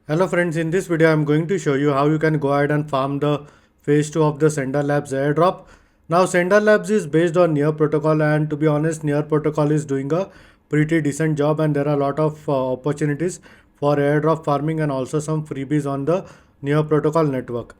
Hello friends, in this video I'm going to show you how you can go ahead and farm the phase 2 of the Sender Labs airdrop. Now Sender Labs is based on Near protocol, and to be honest Near protocol is doing a pretty decent job, and there are a lot of opportunities for airdrop farming and also some freebies on the Near protocol network.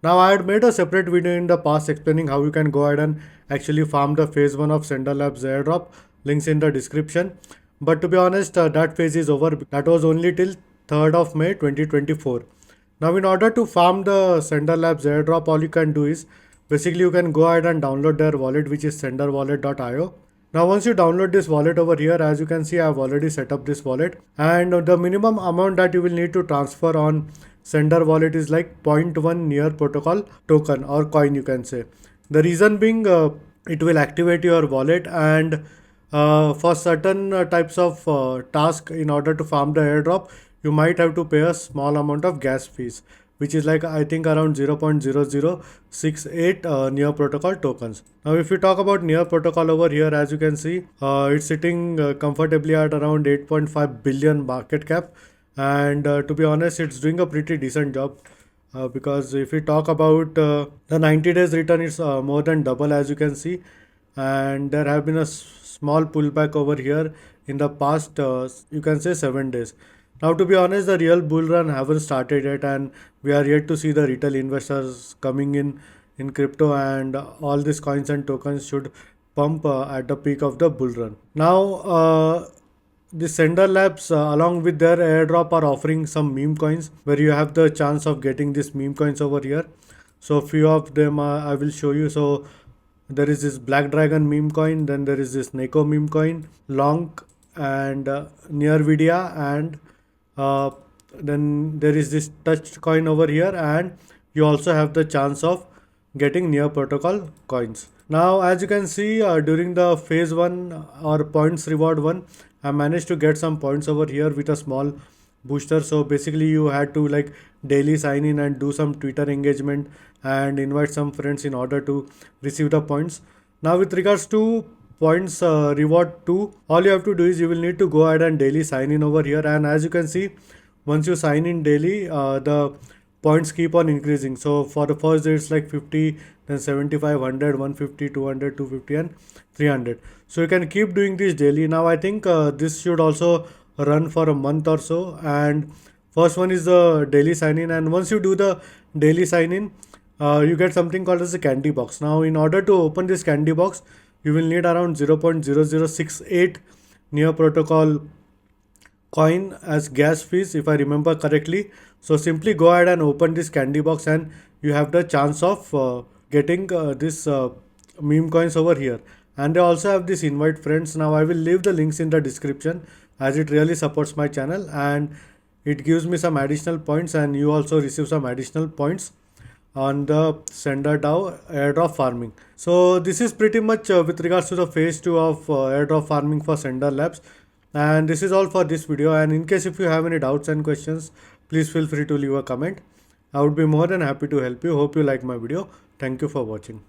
Now I had made a separate video in the past explaining how you can go ahead and actually farm the phase 1 of Sender Labs airdrop, links in the description. But to be honest, that phase is over. That was only till 3rd of May 2024. Now in order to farm the Sender Labs airdrop, all you can do is basically you can go ahead and download their wallet, which is senderwallet.io. Now once you download this wallet over here, as you can see I have already set up this wallet, and the minimum amount that you will need to transfer on Sender wallet is like zero point 0.1 Near protocol token or coin, you can say. The reason being, it will activate your wallet, and for certain types of task, in order to farm the airdrop you might have to pay a small amount of gas fees, which is like I think around 0.0068 Near protocol tokens. Now if you talk about Near protocol over here, as you can see, it's sitting comfortably at around 8.5 billion market cap, and to be honest it's doing a pretty decent job. Because if we talk about the 90 days return, it's more than double, as you can see, and there have been a small pullback over here in the past, you can say 7 days. Now to be honest, the real bull run haven't started yet, and we are yet to see the retail investors coming in crypto, and all these coins and tokens should pump at the peak of the bull run. Now the Sender Labs, along with their airdrop, are offering some meme coins where you have the chance of getting these meme coins over here. So few of them I will show you. So there is this Black Dragon meme coin, then there is this Neko meme coin, Long, and Near Vidya, and uh, then there is this Touch coin over here, and you also have the chance of getting Near protocol coins. Now as you can see, during the phase 1 or points reward 1, I managed to get some points over here with a small booster. So basically you had to like daily sign in and do some Twitter engagement and invite some friends in order to receive the points. Now with regards to points reward 2, all you have to do is you will need to go ahead and daily sign in over here, and as you can see, once you sign in daily, the points keep on increasing. So for the first day it's like 50, then 75, 100, 150, 200, 250, and 300. So you can keep doing this daily. Now I think this should also run for a month or so, and first one is the daily sign in, and once you do the daily sign in, you get something called as a candy box. Now in order to open this candy box, you will need around 0.0068 Near protocol coin as gas fees, if I remember correctly. So simply go ahead and open this candy box, and you have the chance of getting this meme coins over here. And they also have this invite friends. Now I will leave the links in the description, as it really supports my channel, and it gives me some additional points, and you also receive some additional points on the senderdao airdrop farming. So this is pretty much with regards to the phase 2 of airdrop farming for Sender Labs, and this is all for this video. And in case if you have any doubts and questions, please feel free to leave a comment. I would be more than happy to help you. Hope you like my video. Thank you for watching.